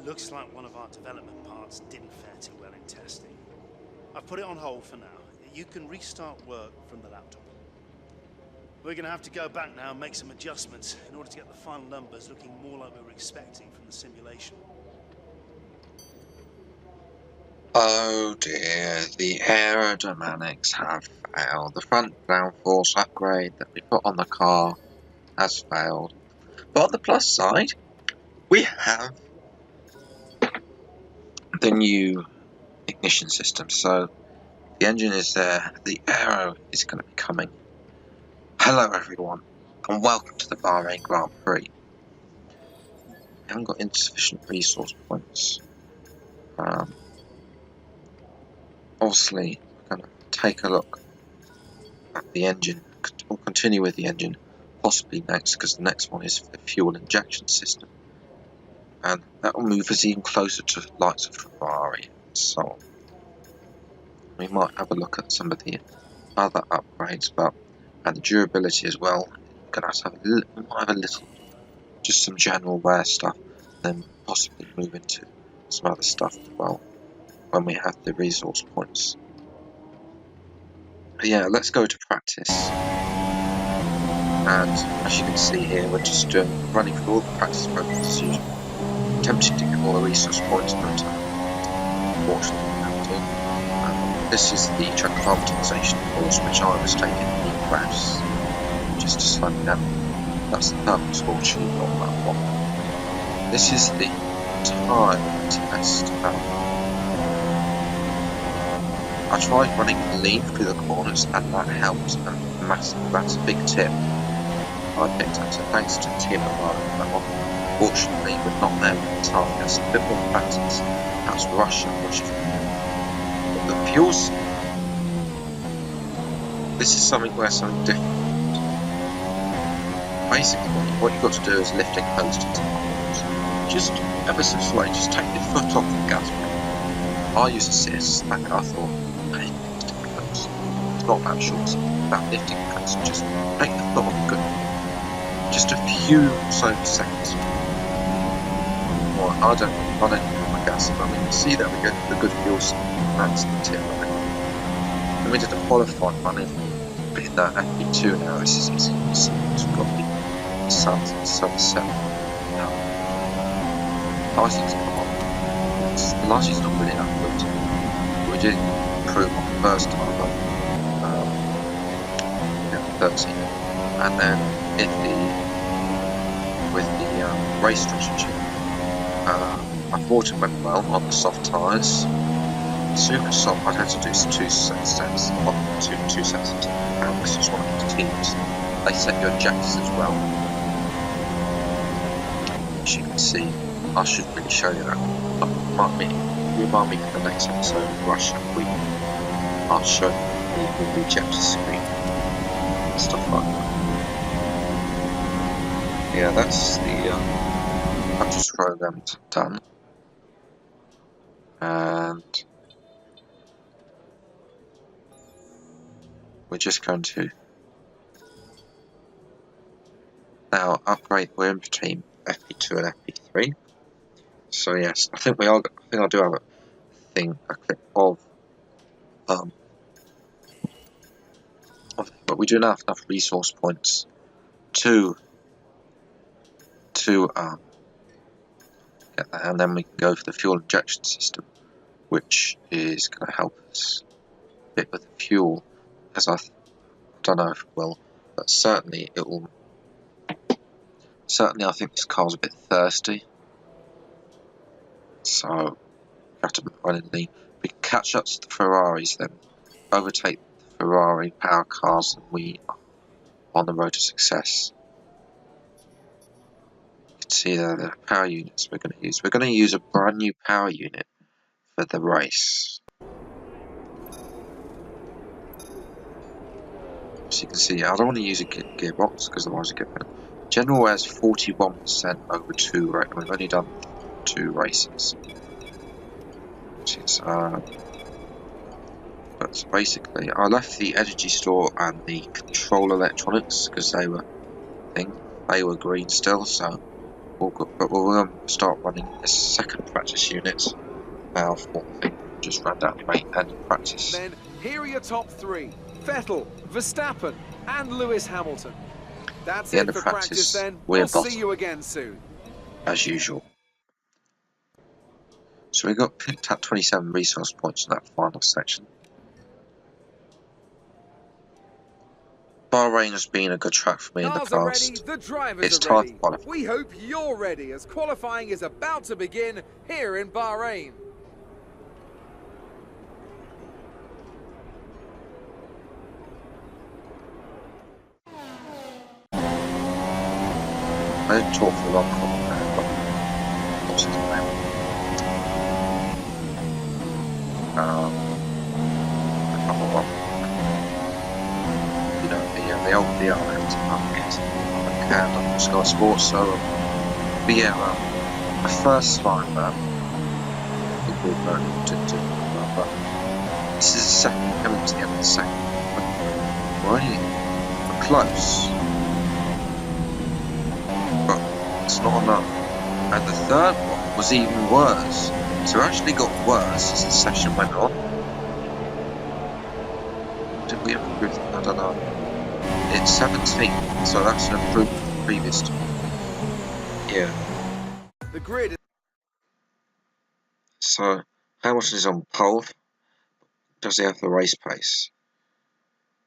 Looks like one of our development parts didn't fare too well in testing. I've put it on hold for now. You can restart work from the laptop. We're going to have to go back now and make some adjustments in order to get the final numbers looking more like we were expecting from the simulation. Oh dear, the aerodynamics have failed. The front downforce upgrade that we put on the car has failed. But on the plus side, we have the new ignition system. So the engine is there, the aero is going to be coming. Hello everyone, and welcome to the Bahrain Grand Prix. We haven't got insufficient resource points. Obviously, we're going to take a look at the engine. We'll continue with the engine possibly next, because the next one is the fuel injection system, and that will move us even closer to the likes of Ferrari and so on. We might have a look at some of the other upgrades, and the durability as well. We're going to have a little, just some general wear stuff, then possibly move into some other stuff as well when we have the resource points. But yeah, let's go to practice. And as you can see here, we're just running through all the practice programs as usual. Tempted to get all the resource points, but unfortunately we have to. This is the track optimization course which I was taking in class, just to slow me down. That's the purple score achieved on that one. This is the time test. I tried running lean through the corners and that helped, and massively. That's a big tip I picked up, so thanks to Tim and Ryan on that one. Fortunately, we're not there with the time. That's a bit more practice. That's Russia. But the fuels. This is something different. Basically, what you've got to do is lift it close to the corners. Just ever so slightly, just take your foot off the gas pedal. I use assists, and I thought, hey, lifting close. It's not about short, it's about lifting close. Just take the foot off good. Just a few seconds. Well, I don't put my gas, but we can see that we get the good fuel. That's the tip of it. And we did a qualifying run in that FP2 now. This is easy to see. It's got the sunset. Now, lighting's come on. The lighting's not really that good. We did improve on the first time, but 13. And then with the race strategy, I thought it went well on the soft tyres. Super soft, I'd had to do two sets of this was one of the teams. They set your objectives as well. As you can see, I should really show you that. Remind me for the next episode of Russia. I'll show you the objective screen and stuff like that. Yeah, that's the practice program done, and we're just going to now upgrade. We're in between FP2 and FP3, so yes, I think I do have a clip of but we do not have enough resource points to get that, and then we can go for the fuel injection system, which is going to help us a bit with the fuel, as I don't know if it will, but certainly it will. Certainly, I think this car's a bit thirsty, so we have to be running lean. We can catch up to the Ferraris, then overtake the Ferrari power cars, and we are on the road to success. You can see there the power units we're going to use. We're going to use a brand new power unit for the race. As you can see, I don't want to use a gearbox because otherwise I get better. General wear is 41% over 2, right? And we've only done 2 races. But basically, I left the energy store and the control electronics because they were green still, so all But we'll start running a second practice unit. Our fourth thing just ran down the main end of practice. Then here are your top three: Vettel, Verstappen, and Lewis Hamilton. That's The end it of for practice then. we're We'll bottom, see you again soon. as usual. So we got picked at 27 resource points in that final section. Bahrain has been a good track for me in the Cars are ready, past. the drivers It's are time ready. to qualify. We hope you're ready as qualifying is about to begin here in Bahrain. I didn't talk for a long time, but what's his name? I can't remember. You know, the old DRMs market. And Sky Sports, so but yeah, my first time football burning to but this is the second, coming to the end of the second. We're only close, but it's not enough. And the third one was even worse. So it actually got worse as the session went on. Did we improve? I don't know. It's 17, so that's an improvement from the previous time. Yeah. The grid is So Hamilton is on pole. Does he have the race pace?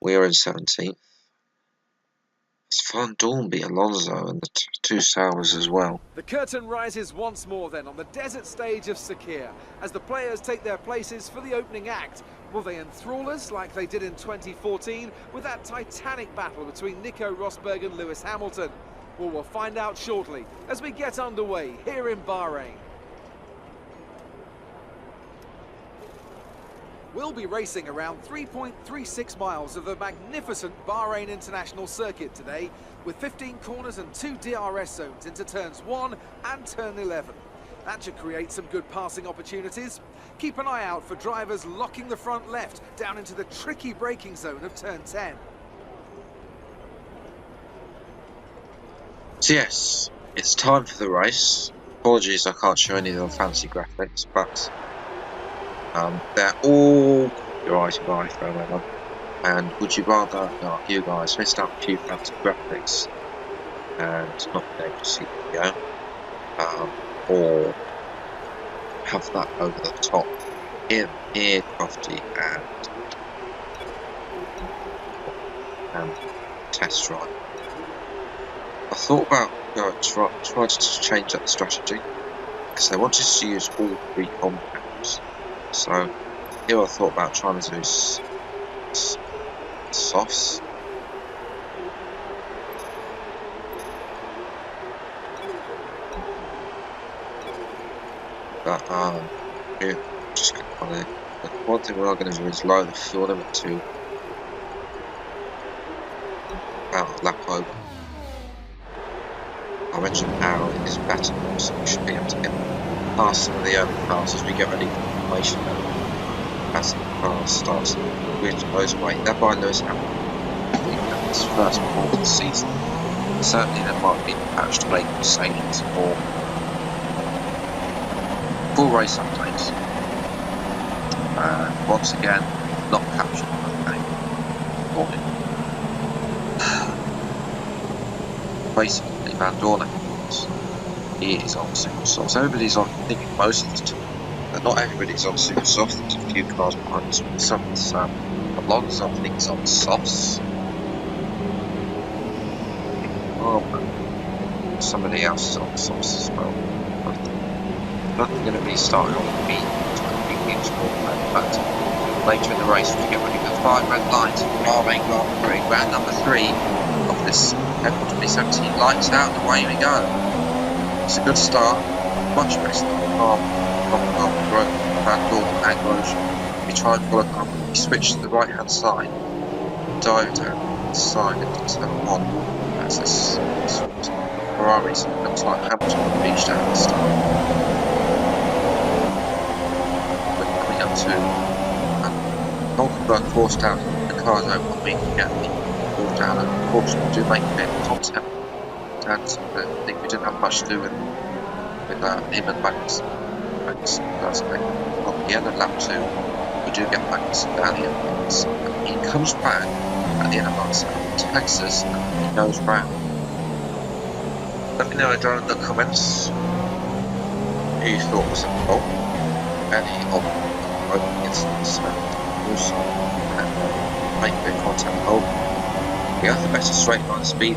We are in 17th. It's Van Dornby, Alonso, and the two Sauers as well. The curtain rises once more then on the desert stage of Sakir as the players take their places for the opening act. Will they enthrall us like they did in 2014 with that titanic battle between Nico Rosberg and Lewis Hamilton? Well, we'll find out shortly as we get underway here in Bahrain. We'll be racing around 3.36 miles of the magnificent Bahrain International Circuit today, with 15 corners and 2 DRS zones into turns 1 and turn 11. That should create some good passing opportunities. Keep an eye out for drivers locking the front left down into the tricky braking zone of turn 10. So yes, it's time for the race. Apologies I can't show any of the fancy graphics, but they're all copyrighted by Throwaway. And would you rather not you guys missed out a few fancy graphics and not been able to see the video, or have that over the top in Crofty and test drive? I thought about trying to change up the strategy because they wanted to use all 3 compounds. So here I thought about trying to do softs. But yeah, just click on it. But one thing we are going to do is lower the fuel limit to about a lap over. I mentioned how it is better, so we should be able to get past some of the early cars as we get ready for the formation. As the car starts to goes away, they're by Lewis Hamilton. I think that's his first ball of the season. Certainly there might be a patch to make Mercedes or full race updates. Once again, not captured for him. Basically, Van Dorn, he is on super soft. Everybody's on, I think most of the time, but not everybody's on super soft. There's a few cars behind us. Some Alonso, I think, is on softs. Somebody else is on softs as well. Nothing going to be starting on me. But later in the race, we get ready for the 5 red lines. Bahrain Grand Prix, round number 3 of this April 2017. Lights out, and away we go. It's a good start, much better than the car broke Van Dorn and Grosjean. We try and follow up. We switch to the right hand side, dive down the side into turn 1. That's this Ferraris. It looks like Hamilton will reach down at the start. We're coming up to Hulkenberg forced down the cars over what we can get the forced down, and unfortunately we do make a bit of contact. And I think we didn't have much to do with with him and Max. Max does make on the end of lap 2. We do get Max down the end. He comes back at the end of lap 7, tags us, and he goes round. Let me know down in the comments who you thought was at fault. Any of open incidents also make good contact hold. We have the better straight line speed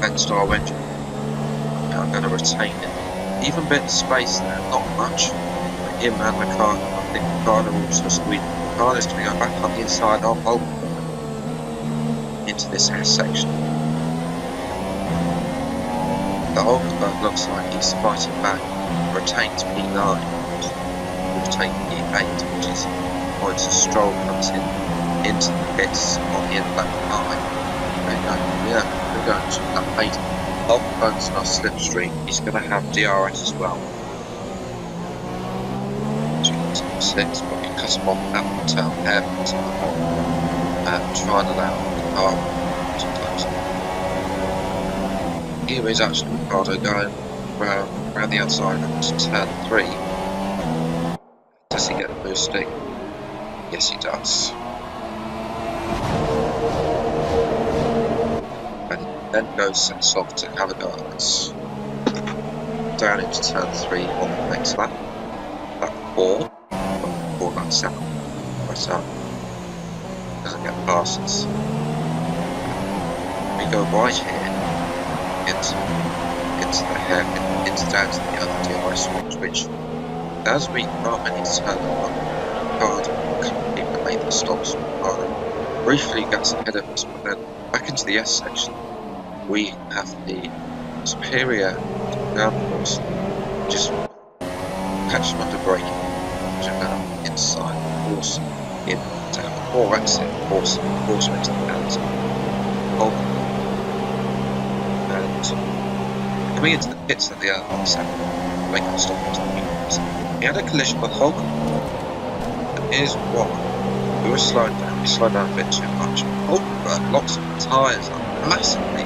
thanks to our engine. We are going to retain it. Even bit of space there, not much. For him and Ricardo, I think Ricardo also squeezed. Ricardo's going to go back on the inside of Hulkenberg into this S section. The Hulkenberg looks like he's fighting back, retains P9, retains P8, which is points to Stroll comes in into the pits on the end of lap 9. We're going to lap 8. Hulkenberg's in our slipstream, he's going to have DRS as well. 6, but we cut him off at the tail airport and try and allow the car to close. Here is actually Ricardo going around the outside to turn 3. Does he get the boosting? Yes, he does. And he then goes sets off to have a go at us. Down into turn 3 on the next lap. Lap 4. Or lap 7. Right up. Doesn't get past us. We go right here into the hairpin, into down to the other DRS switch, which as we can't really turn on Ricardo, can't even make the stops. Ricardo briefly gets ahead of us, but then back into the S section, we have the superior downforce, just catch them under braking, inside, force in to have a poor exit, force into the hands of and coming into the pits at the end of the second, make a stop into the meters. He had a collision with Hulkenberg, and here's why. We were slowing down, we slowed down a bit too much. Hulkenberg locks the tyres up massively,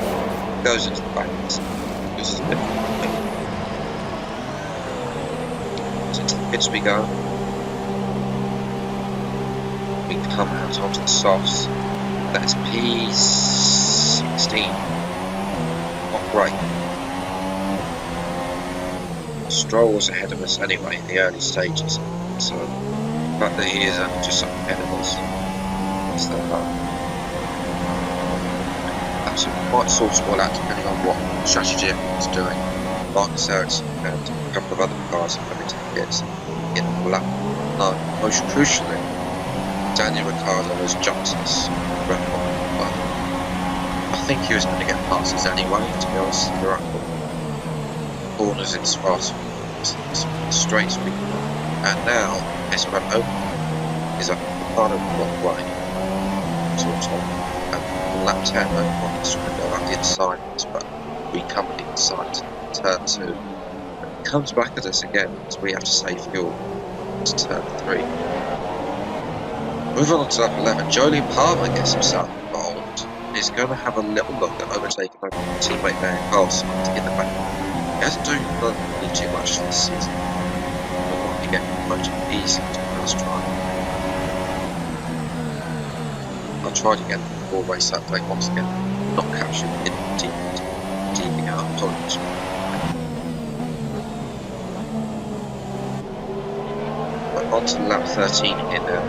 goes into the back, uses a bit of so into the pits we go. We come out onto the softs, that's P16, not great. Stroll was ahead of us anyway in the early stages, so the fact that he is just up ahead of us, that's quite sortable out depending on what strategy everyone's doing. Marcus Ericsson and a couple of other cars are coming to the pits in the lap 9. Most crucially, Daniel Ricciardo has jumped us record, but I think he was going to get past us anyway, to be honest. The record corners in fast straight speed, and now Esteban Ocon is up part of the wrong way, sort of, and lap 10 Ocon is trying to go out the inside of us, but we come the inside to turn 2, and he comes back at us again, so we have to save fuel to turn 3. Moving on to lap 11, Jolyon Palmer gets himself involved. He's going to have a little look at overtaking my teammate there, Carlson, in the back. He hasn't done really too much this season. We'll want to get promoted easy to the first try. I'll try to get the full race update once again, not captured in the TV out points. But on to lap 13 here now.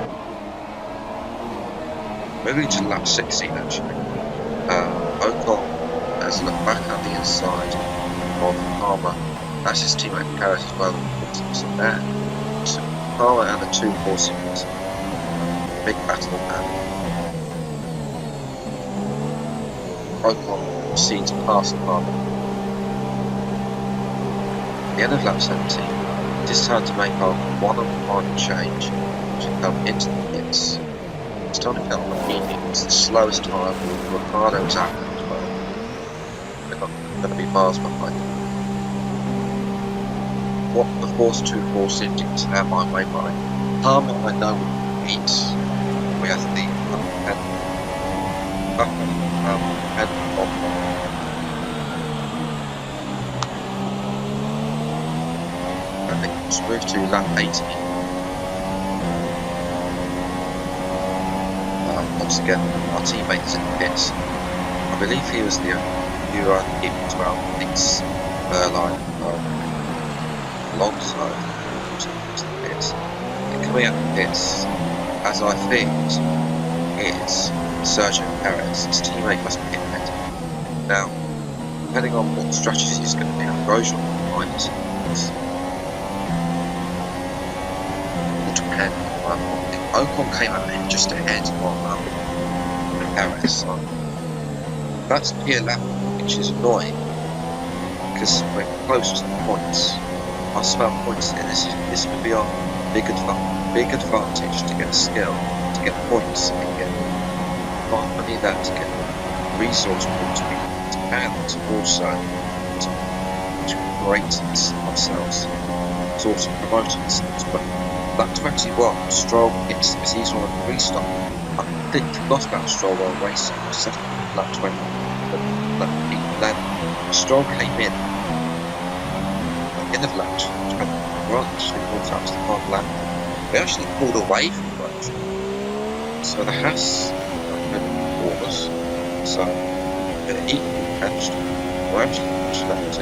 Moving to lap 16 actually. Ocon has looked back at the inside of Palmer. That's his teammate Paris as well. So there. So Palmer and the 2 Forces. Big battle now. Ocon proceeds past Palmer. At the end of lap 17, it is time to make our one-on-one change to come into the pits. It's time to get on the medium. It's the slowest time. Ricardo's out as well. They're not going to be miles behind. What the Force 2 Force engines have my way by. Palmer I know will beat. We have the head of Let's move to lap 80. Once again, our teammate is in the pits. I believe he was the who hit as well. I think it's Alonso was in the pits. And coming out of the pits, as I think, is Sergio Perez. His teammate must be in it. Now, depending on what strategy is going to be, Grosjean behind us. Will depend. Ocon came out here just ahead of Perez. So that's clear lap, which is annoying because we're close to the points. I smell points here. This would be our big advantage to get skill, to get points, and get not only that, to get resource points, and also to rate ourselves, sort of promote ourselves. But that 21, Stroll hits as he's on a restart. I think forgot about Stroll while racing. I set up lap 20, but then Stroll came in at the end of lap 20. Well, actually brought up to the final lap. We actually pulled away from Grosjean, so the Haas before us. So we're equally benched. We're actually benched lap 2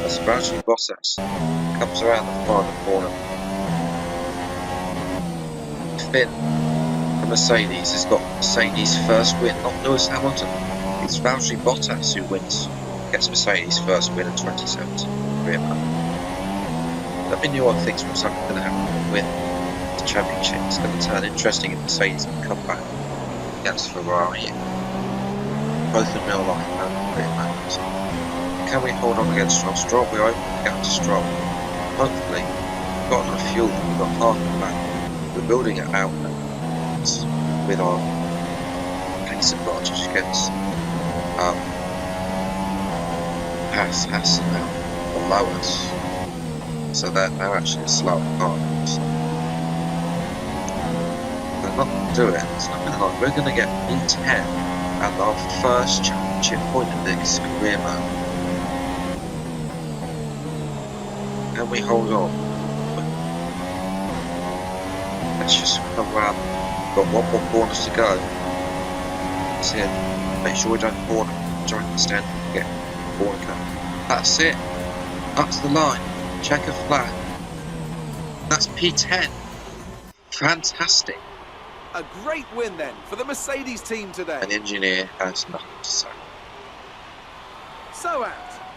as Valtteri Bottas comes around the final corner. Finn from Mercedes has got Mercedes' first win, not Lewis Hamilton. It's Valtteri Bottas who gets Mercedes' first win in 2017. Let me know what thinks what's going to happen with the championship. It's going to turn interesting if Mercedes can come back against Ferrari, both in real life and real matches. Can we hold on against Stroll? Stroll, we're open the gap to Stroll. Hopefully, we've got enough fuel, we've got half the back. We're building it out with our pace advantage against Haas now below us. So they're actually a slower car. They're not going to do it. It's not going to like we're going to get P10 and our first championship point in this career mode. Can we hold on? Let's just come around. Got one more corners to go. That's it. Make sure we don't corner. Try and stand and get corner cut. That's it. That's the line. Checker flag. That's P10. Fantastic. A great win then for the Mercedes team today. An engineer has nothing to say. So, Ant,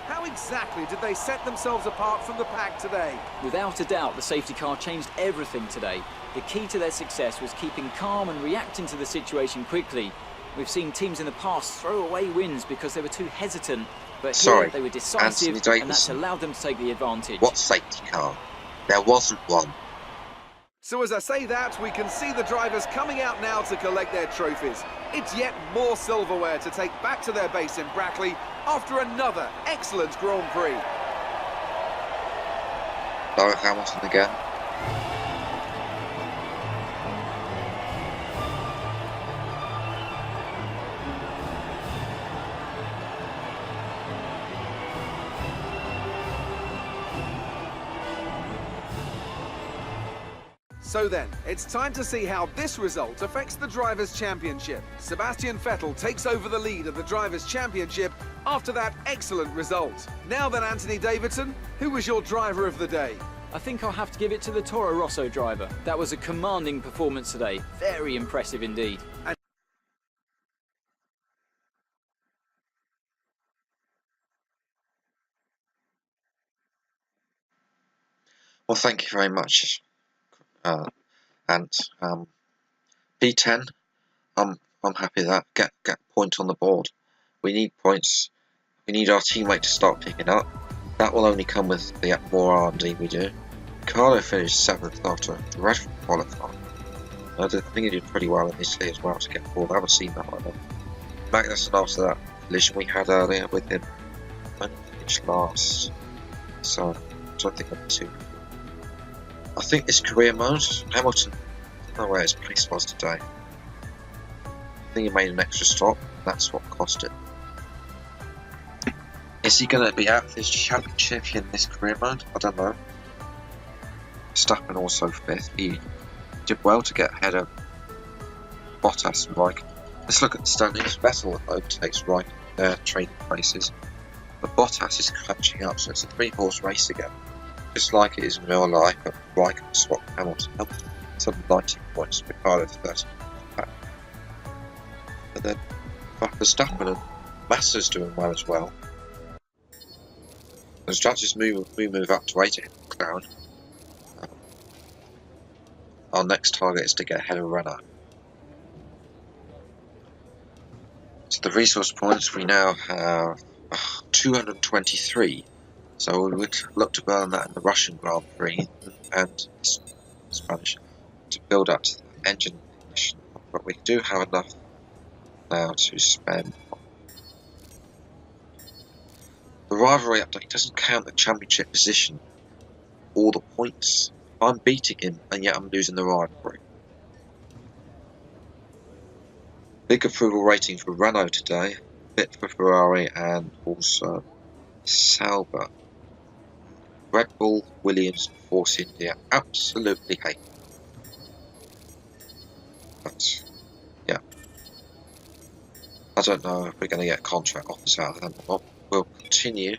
how exactly did they set themselves apart from the pack today? Without a doubt, the safety car changed everything today. The key to their success was keeping calm and reacting to the situation quickly. We've seen teams in the past throw away wins because they were too hesitant, but here they were decisive, and that's allowed them to take the advantage. What safety car? There wasn't one. So as I say that, we can see the drivers coming out now to collect their trophies. It's yet more silverware to take back to their base in Brackley after another excellent Grand Prix. Lewis Hamilton again. So then, it's time to see how this result affects the Drivers' Championship. Sebastian Vettel takes over the lead of the Drivers' Championship after that excellent result. Now then, Anthony Davidson, who was your driver of the day? I think I'll have to give it to the Toro Rosso driver. That was a commanding performance today. Very impressive indeed. Well, thank you very much. And P10, I'm happy with that. Get a point on the board. We need points. We need our teammate to start picking up. That will only come with the more R&D we do. Carlo finished 7th after the Red qualifying. I think he did pretty well in Italy as well to get 4th. I haven't seen that like that. Magnussen after that collision we had earlier with him only finished last. So I don't think I'm too. I think this career mode, Hamilton, I don't know where his place was today. I think he made an extra stop, that's what cost it. Is he going to be out of this championship in this career mode? I don't know. Verstappen also 5th. He did well to get ahead of Bottas and Raikkonen. Let's look at the standings. Vettel overtakes Raikkonen in their training places, but Bottas is catching up, so it's a 3-horse race again. Just like it is in real life, but Raikkonen swapped Hamilton up to 19 points, Ricardo 30. And then Verstappen and Massa's doing well as well. As judges we move up to 8 ahead of McLaren. Our next target is to get ahead of Renault. So the resource points, we now have 223. So we would look to burn that in the Russian Grand Prix and Spanish to build up to the engine ignition. But we do have enough now to spend. The rivalry update doesn't count the championship position or the points. I'm beating him and yet I'm losing the rivalry. Big approval rating for Renault today, bit for Ferrari and also Sauber. Red Bull, Williams and Force India absolutely hate them. But yeah, I don't know if we're going to get contract offers out of them or not. We'll continue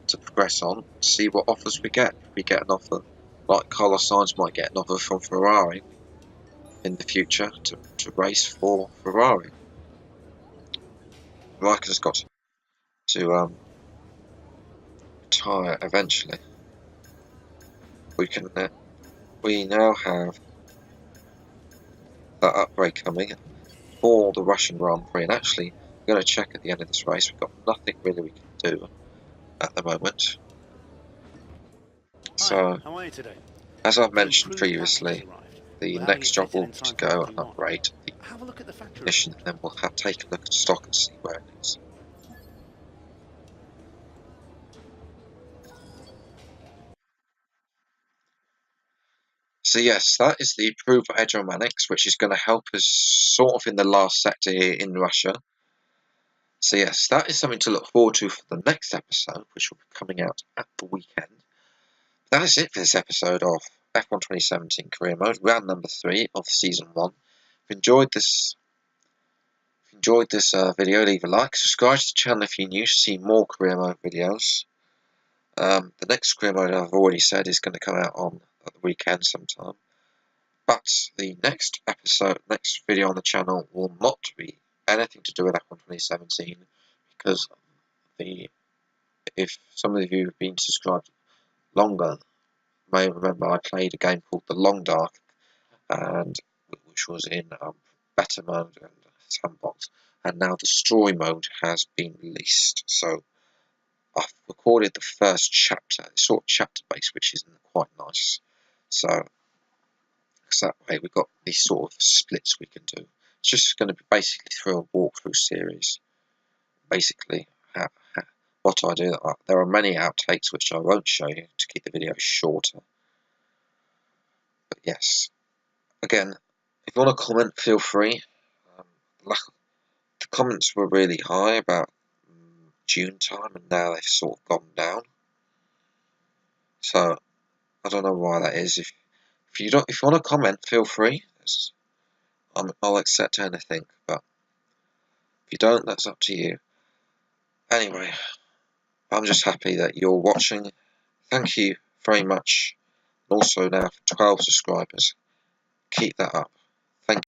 to progress on, see what offers we get. If we get an offer, like Carlos Sainz might get an offer from Ferrari in the future to race for Ferrari. Raikkonen's got to retire eventually. We now have that upgrade coming for the Russian Grand Prix, and actually we're going to check at the end of this race. We've got nothing really we can do at the moment. So, Hi, how are you today? as I've The mentioned improved previously, package arrived. the We'll have next you job fitted will and be to tightened go up and in one. upgrade the Have a look at the factory ignition, and report. then we'll take a look at stock and see where it is. So yes, that is the improved hydromanics, which is going to help us sort of in the last sector here in Russia. So yes, that is something to look forward to for the next episode, which will be coming out at the weekend. That is it for this episode of F1 2017 Career Mode, round number 3 of Season 1. If you enjoyed this video, leave a like, subscribe to the channel if you're new to see more Career Mode videos. The next Career Mode, I've already said, is going to come out on at the weekend sometime. But the next video on the channel will not be anything to do with F1 2017, because if some of you have been subscribed longer may remember I played a game called The Long Dark, and which was in beta mode and sandbox, and now the story mode has been released. So I've recorded the first chapter, it's sort of chapter based, which is quite nice. So that way we've got these sort of splits we can do. It's just going to be basically through a walkthrough series. Basically, what I do. There are many outtakes which I won't show you to keep the video shorter. But yes, again, if you want to comment, feel free. The comments were really high about June time, and now they've sort of gone down. So I don't know why that is. If you want to comment, feel free. I'll accept anything, but if you don't, that's up to you. Anyway, I'm just happy that you're watching. Thank you very much. Also now for 12 subscribers. Keep that up.